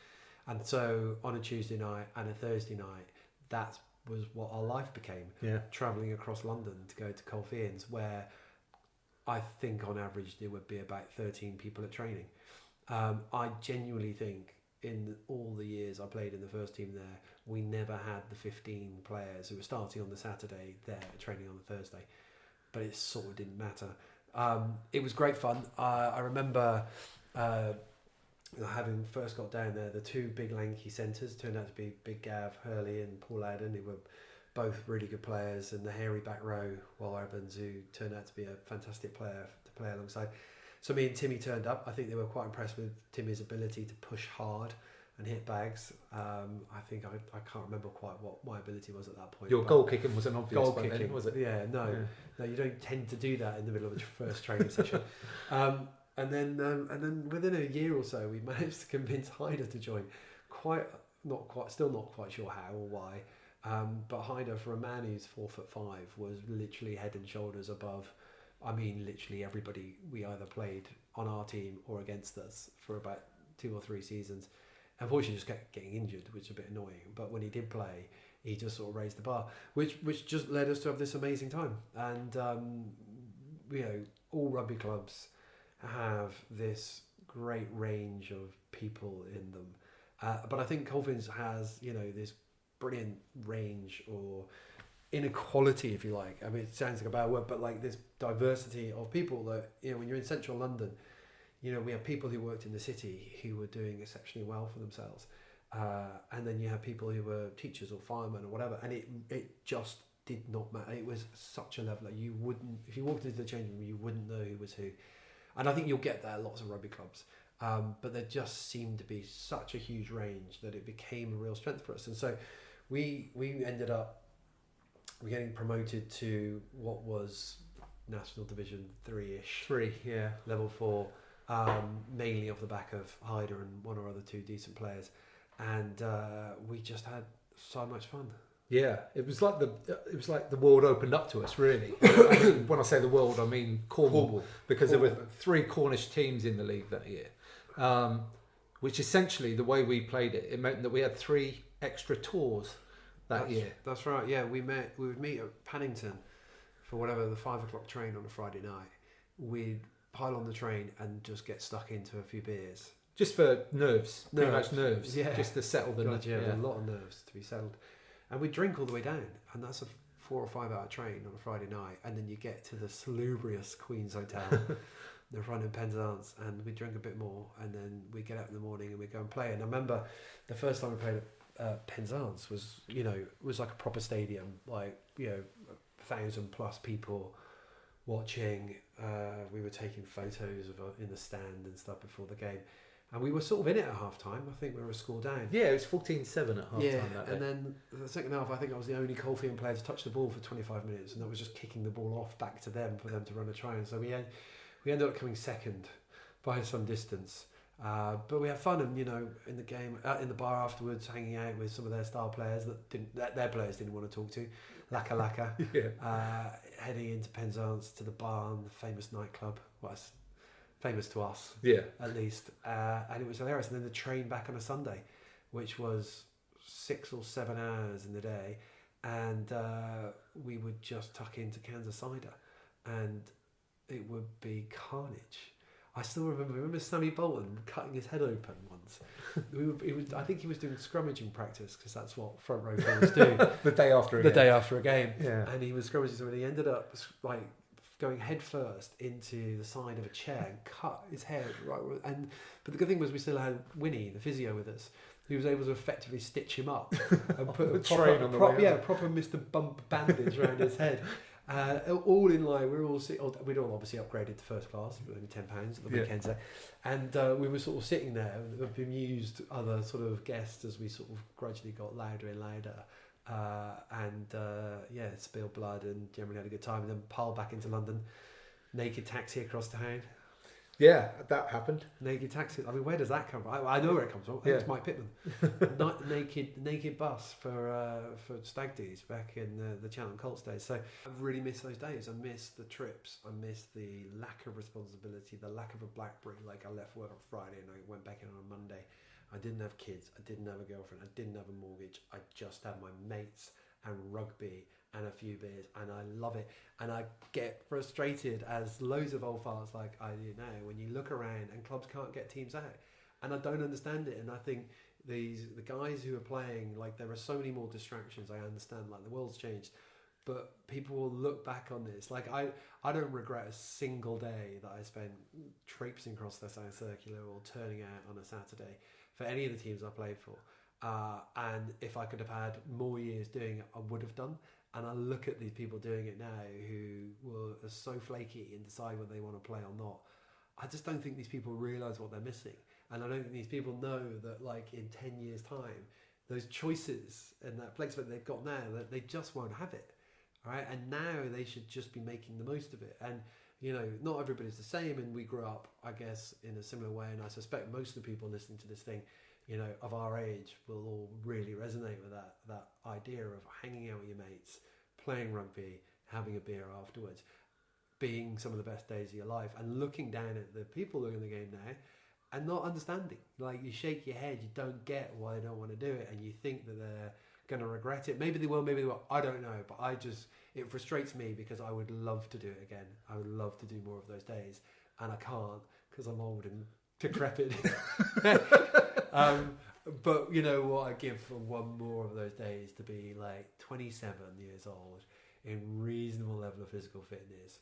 And so on a Tuesday night and a Thursday night, that was what our life became. Yeah. Travelling across London to go to Colfeians, where I think on average there would be about 13 people at training. I genuinely think in all the years I played in the first team there, we never had the 15 players who were starting on the Saturday there training on the Thursday. But it sort of didn't matter. It was great fun. I remember having first got down there, the two big lanky centres turned out to be Big Gav Hurley and Paul Adden, who were both really good players, and the hairy back row, Will Evans, who turned out to be a fantastic player to play alongside. So me and Timmy turned up. I think they were quite impressed with Timmy's ability to push hard and hit bags. I think I can't remember quite what my ability was at that point. Your goal kicking was an obvious goal one kicking, then, was it? Yeah, no, you don't tend to do that in the middle of a first training session. And then within a year or so, we managed to convince Hyder to join. Still not quite sure how or why. But Hyder, for a man who's 4'5", was literally head and shoulders above. I mean, literally everybody we either played on our team or against us for about 2 or 3 seasons. Unfortunately, just kept getting injured, which is a bit annoying. But when he did play, he just sort of raised the bar, which just led us to have this amazing time. And all rugby clubs have this great range of people in them, but I think Colfeians has this brilliant range or inequality, if you like. I mean, it sounds like a bad word, but like this diversity of people that when you're in central London, we have people who worked in the city who were doing exceptionally well for themselves, and then you have people who were teachers or firemen or whatever, and it just did not matter. It was such a level that you wouldn't, if you walked into the changing room, you wouldn't know who was who. And I think you'll get that at lots of rugby clubs. But there just seemed to be such a huge range that it became a real strength for us. And so we ended up getting promoted to what was National Division 3-ish. 3, yeah. Level 4, mainly off the back of Hyder and one or other 2 decent players. And we just had so much fun. Yeah, it was like the world opened up to us, really. When I say the world, I mean Cornwall. Because there were 3 Cornish teams in the league that year, which essentially, the way we played it, it meant that we had 3 extra tours that year. That's right. Yeah, we would meet at Paddington for whatever the 5 o'clock train on a Friday night. We'd pile on the train and just get stuck into a few beers. Just for nerves, pretty much nerves. Yeah. Just to settle the nerves. Yeah, a lot of nerves to be settled. And we drink all the way down, and that's a 4 or 5 hour train on a Friday night, and then you get to the salubrious Queen's Hotel, the front in Penzance, and we drink a bit more, and then we get up in the morning and we go and play. And I remember the first time we played at Penzance was like a proper stadium, like 1,000+ people watching. We were taking photos of in the stand and stuff before the game. And we were sort of in it at half time. I think we were a score down. Yeah, it was 14-7 at half time that day. And then the second half, I think I was the only Colfeian player to touch the ball for 25 minutes, and that was just kicking the ball off back to them for them to run a try. And so we ended up coming second by some distance. But we had fun, and in the game, in the bar afterwards, hanging out with some of their star players that their players didn't want to talk to, Laka. Yeah. Heading into Penzance to the Barn, the famous nightclub. Well, it's famous to us, yeah, at least, and it was hilarious. And then the train back on a Sunday, which was 6 or 7 hours in the day, and we would just tuck into cans of cider, and it would be carnage. I still remember Sammy Bolton cutting his head open once. I think he was doing scrummaging practice, because that's what front row players do. the day after a game. Yeah. And he was scrummaging, and he ended up like going head first into the side of a chair and cut his head right. But the good thing was we still had Winnie, the physio, with us, who was able to effectively stitch him up and put a proper Mr. Bump bandage around his head. All in line, we'd all obviously upgraded to first class, only £10 at the weekends there, and we were sort of sitting there and bemused other sort of guests as we sort of gradually got louder and louder. Spilled blood and generally had a good time, and then piled back into London. Naked taxi across town. Yeah, that happened. Naked taxi. I mean, where does that come from? I know where it comes from. It's Mike Pittman. naked bus for stag do's back in the Cheltenham Colts days. So I really miss those days. I miss the trips. I miss the lack of responsibility, the lack of a BlackBerry. Like, I left work on Friday and I went back in on a Monday. I didn't have kids. I didn't have a girlfriend. I didn't have a mortgage. I just had my mates and rugby and a few beers, and I love it. And I get frustrated, as loads of old farts like I do now, when you look around and clubs can't get teams out, and I don't understand it. And I think the guys who are playing, like, there are so many more distractions. I understand, like, the world's changed, but people will look back on this. Like, I don't regret a single day that I spent traipsing across the South Circular or turning out on a Saturday for any of the teams I played for. And if I could have had more years doing it, I would have done. And I look at these people doing it now who are so flaky and decide whether they want to play or not. I just don't think these people realise what they're missing. And I don't think these people know that, like, in 10 years' time, those choices and that placement they've got now, that they just won't have it. All right? And now they should just be making the most of it. And, you know, not everybody's the same, and we grew up, I guess, in a similar way. And I suspect most of the people listening to this thing, you know, of our age will all really resonate with that idea of hanging out with your mates, playing rugby, having a beer afterwards, being some of the best days of your life, and looking down at the people who are in the game now and not understanding. Like, you shake your head, you don't get why they don't want to do it, and you think that they're going to regret it. Maybe they will, maybe they won't. I don't know, but it frustrates me because I would love to do it again. I would love to do more of those days, and I can't because I'm old and decrepit. But you know what, I give for one more of those days to be like 27 years old, in reasonable level of physical fitness,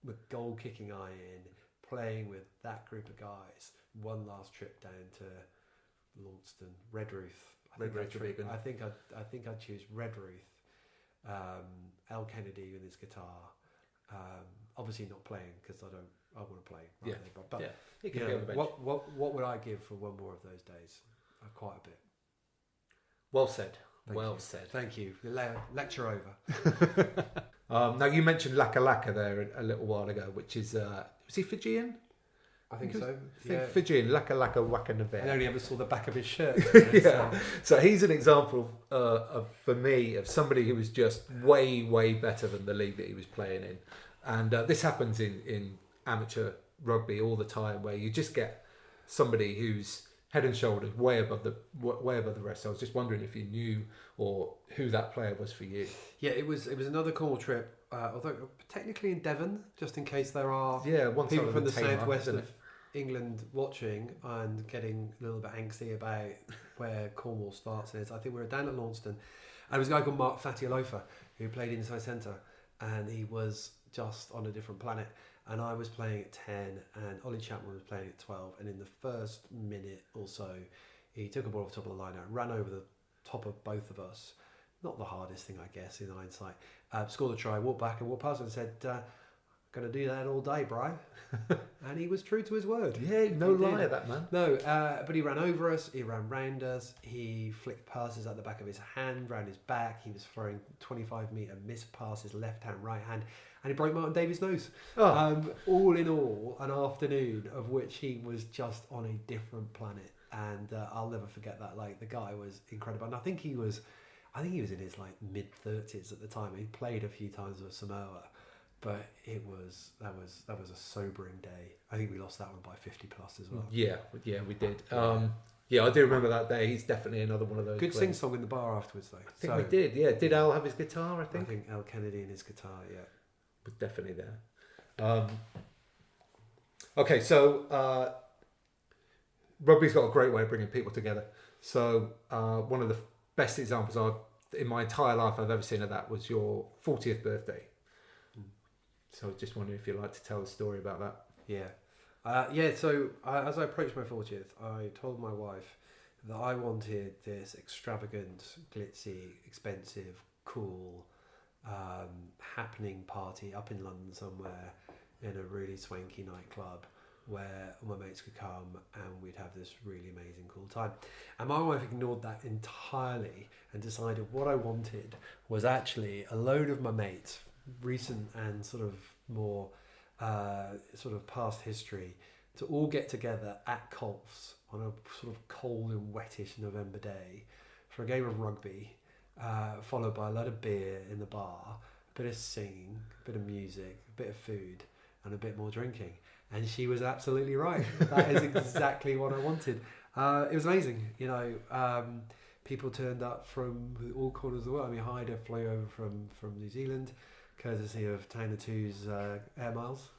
with goal kicking eye in, playing with that group of guys. One last trip down to Launceston, Redruth. I think I'd choose Redruth. Al Kennedy with his guitar. Obviously not playing because I want to play. Right? Yeah. But yeah. you know, what would I give for one more of those days? Quite a bit. Well said. Said. Thank you. Lecture over. Now, you mentioned Laka Laka there a little while ago, which is was he Fijian? I think so. I think Fijian. Laka Laka Waka Navea. I only ever saw the back of his shirt. Yeah. So he's an example for me of somebody who was just way better than the league that he was playing in, and this happens in amateur rugby all the time, where you just get somebody who's head and shoulders way above the rest. So I was just wondering if you knew or who that player was for you. Yeah, it was another Cornwall trip, although technically in Devon, just in case there are people from the southwest of England watching and getting a little bit angsty about where Cornwall starts and is. I think we were down at Launceston, and there was a guy called Mark Fatialofa who played inside centre, and he was just on a different planet. And I was playing at 10 and Ollie Chapman was playing at 12, and in the first minute or so he took a ball off the top of the line out, ran over the top of both of us. Not the hardest thing, I guess, in hindsight. Scored a try, walked back and walked past and said, going to do that all day, Bri. And he was true to his word. Yeah, no liar, that man. No, but he ran over us, he ran round us, he flicked passes at the back of his hand, round his back, he was throwing 25-metre missed passes, left hand, right hand, and he broke Martin Davies' nose. All in all, an afternoon of which he was just on a different planet, and I'll never forget that. Like, the guy was incredible, and I think he was in his like mid-30s at the time. He played a few times with Samoa, but that was a sobering day. I think we lost that one by 50 plus as well. Yeah, we did. I do remember that day. He's definitely another one of those. Good sing-song in the bar afterwards, though. I think we did. Yeah, did Al have his guitar? I think Al Kennedy and his guitar. Yeah, was definitely there. Okay, so rugby's got a great way of bringing people together. So one of the best examples in my entire life I've ever seen of that was your 40th birthday. So I was just wondering if you'd like to tell a story about that. Yeah. So as I approached my 40th, I told my wife that I wanted this extravagant, glitzy, expensive, cool, happening party up in London somewhere in a really swanky nightclub where all my mates could come and we'd have this really amazing, cool time. And my wife ignored that entirely and decided what I wanted was actually a load of my mates, recent and sort of more sort of past history, to all get together at Colts on a sort of cold and wettish November day for a game of rugby, followed by a load of beer in the bar, a bit of singing, a bit of music, a bit of food, and a bit more drinking. And she was absolutely right. That is exactly what I wanted. It was amazing. You know, people turned up from all corners of the world. I mean, Hyder flew over from New Zealand, courtesy of Tainer 2's air miles.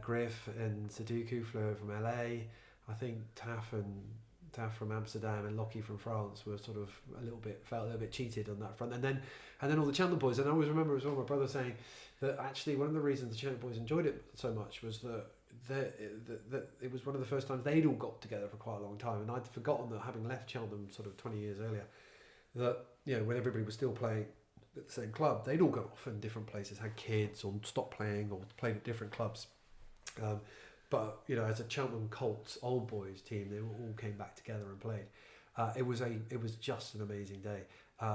Griff and Sudoku flew over from LA. I think Taff from Amsterdam and Lockie from France were sort of felt a little bit cheated on that front. And then all the Cheltenham boys. And I always remember as well my brother saying that actually one of the reasons the Cheltenham boys enjoyed it so much was that it was one of the first times they'd all got together for quite a long time. And I'd forgotten that, having left Cheltenham sort of 20 years earlier, that, you know, when everybody was still playing at the same club, they'd all gone off in different places, had kids or stopped playing or played at different clubs. But, you know, as a Cheltenham Colts old boys team, they all came back together and played. It was just an amazing day.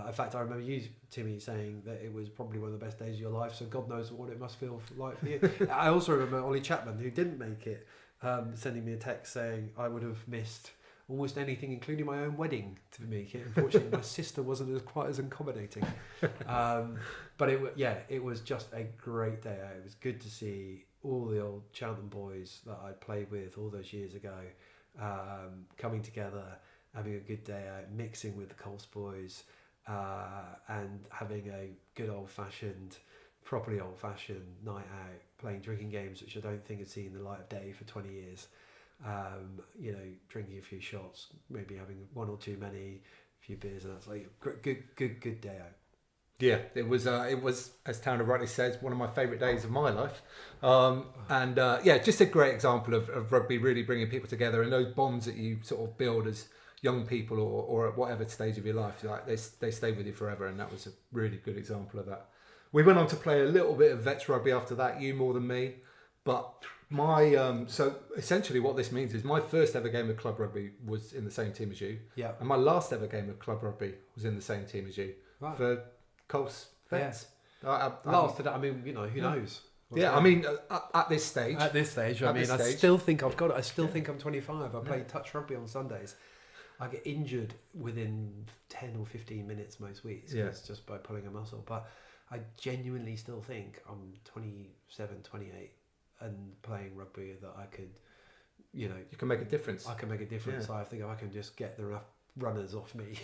In fact, I remember you, Timmy, saying that it was probably one of the best days of your life, so God knows what it must feel like for you. I also remember Ollie Chapman, who didn't make it, sending me a text saying I would have missed almost anything, including my own wedding, to make it. Unfortunately, my sister wasn't quite as accommodating. But it was just a great day. It was good to see all the old Cheltenham boys that I played with all those years ago, coming together, having a good day out, mixing with the Colts boys, and having a good properly old-fashioned night out, playing drinking games, which I don't think had seen the light of day for 20 years. You know, drinking a few shots, maybe having one or two many, a few beers, and that's like good day out. Yeah, it was, as Towner rightly says, one of my favourite days of my life. Just a great example of rugby really bringing people together, and those bonds that you sort of build as young people or at whatever stage of your life, like they stay with you forever, and that was a really good example of that. We went on to play a little bit of vets rugby after that, you more than me, but so essentially what this means is my first ever game of club rugby was in the same team as you, and my last ever game of club rugby was in the same team as you, right, for Colts vets. Yeah. I mean, you know, who knows? I mean, at this stage, I still think I've got it. I still think I'm 25. I play touch rugby on Sundays. I get injured within 10 or 15 minutes most weeks, just by pulling a muscle. But I genuinely still think I'm 27, 28 and playing rugby that I could, you know... You can make a difference. I can make a difference. Yeah. I think I can just get the rough runners off me.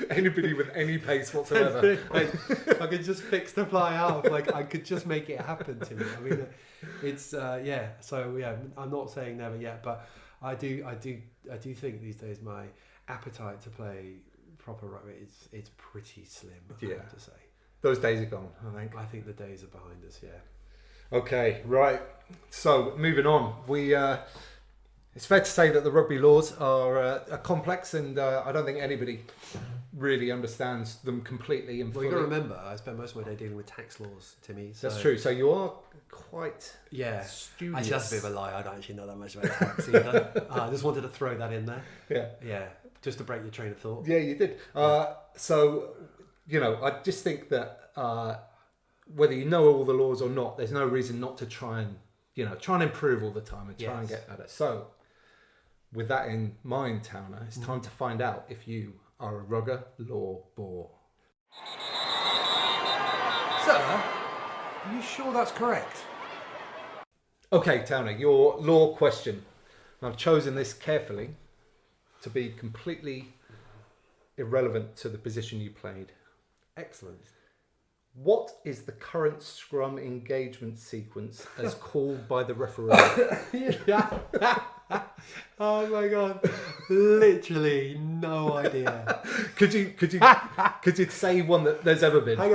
Anybody with any pace whatsoever. I could just fix the fly half. Like, I could just make it happen to me. I mean, it's, So, yeah, I'm not saying never yet, but I do think these days my appetite to play proper rugby it's pretty slim, I have to say. Those days are gone, I think. I think the days are behind us, yeah. Okay, right. So, moving on. It's fair to say that the rugby laws are complex, and I don't think anybody really understands them completely and fully. Well, you've got to remember, I spent most of my day dealing with tax laws, Timmy. So. That's true. So you are quite studious. Actually, that's a bit of a lie. I don't actually know that much about tax either. I just wanted to throw that in there. Yeah, just to break your train of thought. Yeah, you did. So, you know, I just think that whether you know all the laws or not, there's no reason not to try and improve all the time and try and get better. So, with that in mind, Towner, it's time to find out if you are a rugger law bore. Sir, are you sure that's correct? Okay, Towner, your law question. I've chosen this carefully to be completely irrelevant to the position you played. Excellent. What is the current scrum engagement sequence as called by the referee? Oh my god! Literally no idea. Could you say one that there's ever been? Hang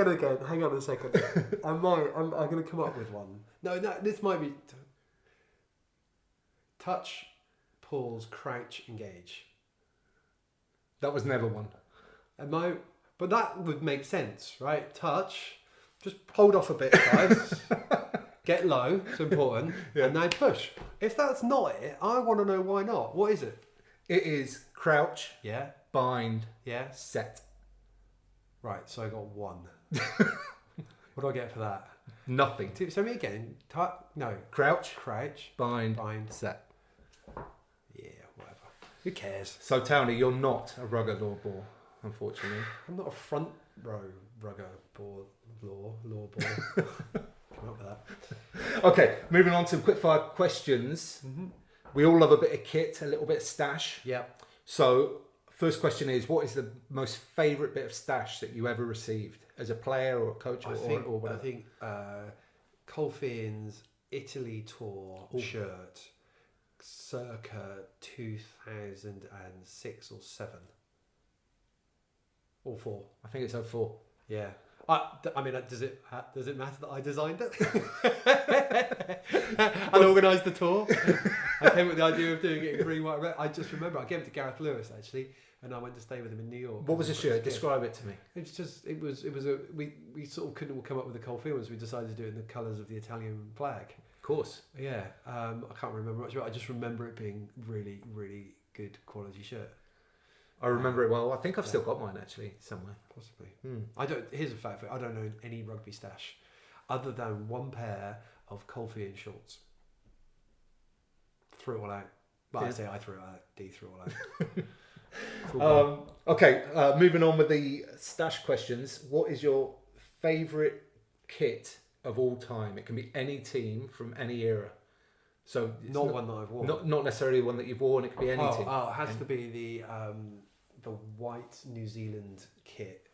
on a second. I'm going to come up with one. No, this might be touch, pause, crouch, engage. That was never one. But that would make sense, right? Touch, just hold off a bit, guys. Get low, it's important, and now push. If that's not it, I want to know why not. What is it? It is crouch, bind, set. Right, so I got one. What do I get for that? Nothing. Show me again. Crouch, bind, set. Yeah, whatever. Who cares? So, Townie, you're not a rugger law ball, unfortunately. I'm not a front row rugger ball law ball. Come up with that. Okay, moving on to quickfire questions. we all love a bit of kit, a little bit of stash. Yeah. So, first question is, what is the most favourite bit of stash that you ever received as a player or a coach or whatever? I think Colfeians Italy tour shirt, circa 2006 or 7 or 4. I think it's 04. Yeah. I mean, does it matter that I designed it? I organised the tour. I came up with the idea of doing it in green, white, red. I just remember I gave it to Gareth Lewis actually, and I went to stay with him in New York. What was the shirt? Describe it to me. It's just it was we sort of couldn't come up with the Colfeians. We decided to do it in the colours of the Italian flag. Of course. Yeah. I can't remember much, but I just remember it being really, really good quality shirt. I remember it well. I think I've still got mine actually somewhere. Possibly. Here's a fact. I don't know any rugby stash other than one pair of Colfeian shorts. Threw it all out. Well, I say I threw it out. D threw it all out. Okay, moving on with the stash questions. What is your favourite kit of all time? It can be any team from any era. So not one that I've worn. Not necessarily one that you've worn. It could be any team. It has to be the white New Zealand kit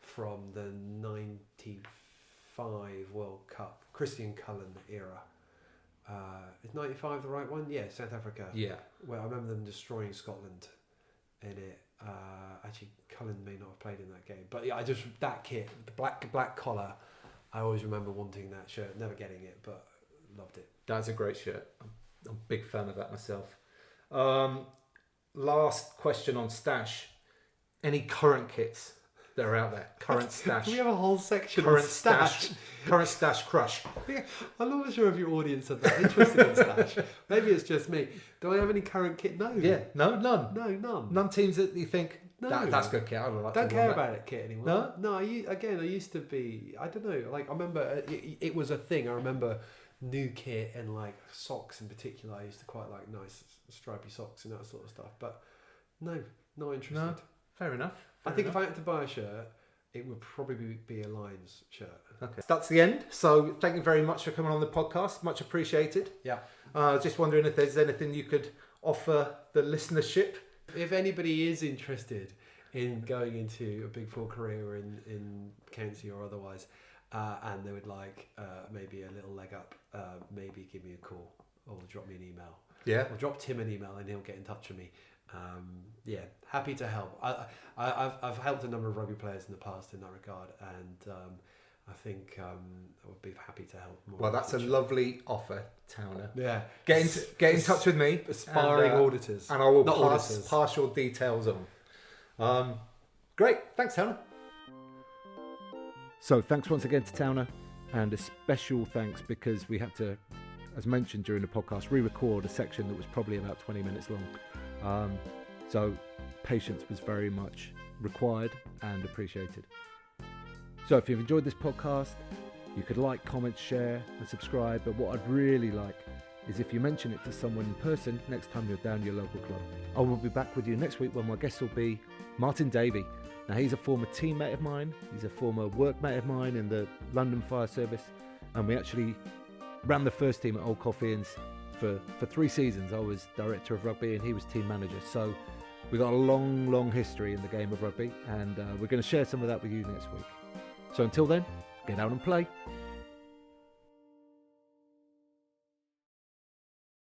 from the '95 World Cup, Christian Cullen era. Is '95 the right one? Yeah, South Africa. Yeah. Well, I remember them destroying Scotland in it. Actually, Cullen may not have played in that game, but yeah, that kit, the black collar. I always remember wanting that shirt, never getting it, but loved it. That's a great shirt. I'm a big fan of that myself. Last question on stash. Any current kits that are out there? Current stash. Do we have a whole section current on stash? Current stash crush. Yeah, I'm not sure if your audience are that interested in stash. Maybe it's just me. Do I have any current kit? No. Yeah, no, none. No, none. None teams that you think, no. That's good kit. I don't like Don't to care wear that. about it kit anymore. No, I used to be, I don't know, like I remember it was a thing. I remember new kit and like socks in particular. I used to quite like nice stripy socks and that sort of stuff. But no, not interested. No, fair enough. I think if I had to buy a shirt, it would probably be a Lions shirt. Okay. That's the end. So thank you very much for coming on the podcast. Much appreciated. Yeah. Just wondering if there's anything you could offer the listenership. If anybody is interested in going into a Big Four career in county or otherwise, and they would like maybe a little leg up, maybe give me a call or drop me an email. Yeah. Or drop Tim an email and he'll get in touch with me. Yeah, happy to help. I've helped a number of rugby players in the past in that regard, and I think I would be happy to help more. Well, that's a lovely offer, Towner. Yeah, Get in touch with me, aspiring auditors, and I will pass your details on. Great, thanks, Towner. So thanks once again to Towner, and a special thanks because we had to, as mentioned during the podcast, re-record a section that was probably about 20 minutes long. So patience was very much required and appreciated. So if you've enjoyed this podcast, you could like, comment, share and subscribe. But what I'd really like is if you mention it to someone in person next time you're down your local club. I will be back with you next week when my guest will be Martin Davey. Now he's a former teammate of mine. He's a former workmate of mine in the London Fire Service. And we actually ran the first team at Old Colfeians for 3 seasons. I was director of rugby and he was team manager. So we've got a long history in the game of rugby, and we're going to share some of that with you next week. So until then, get out and play.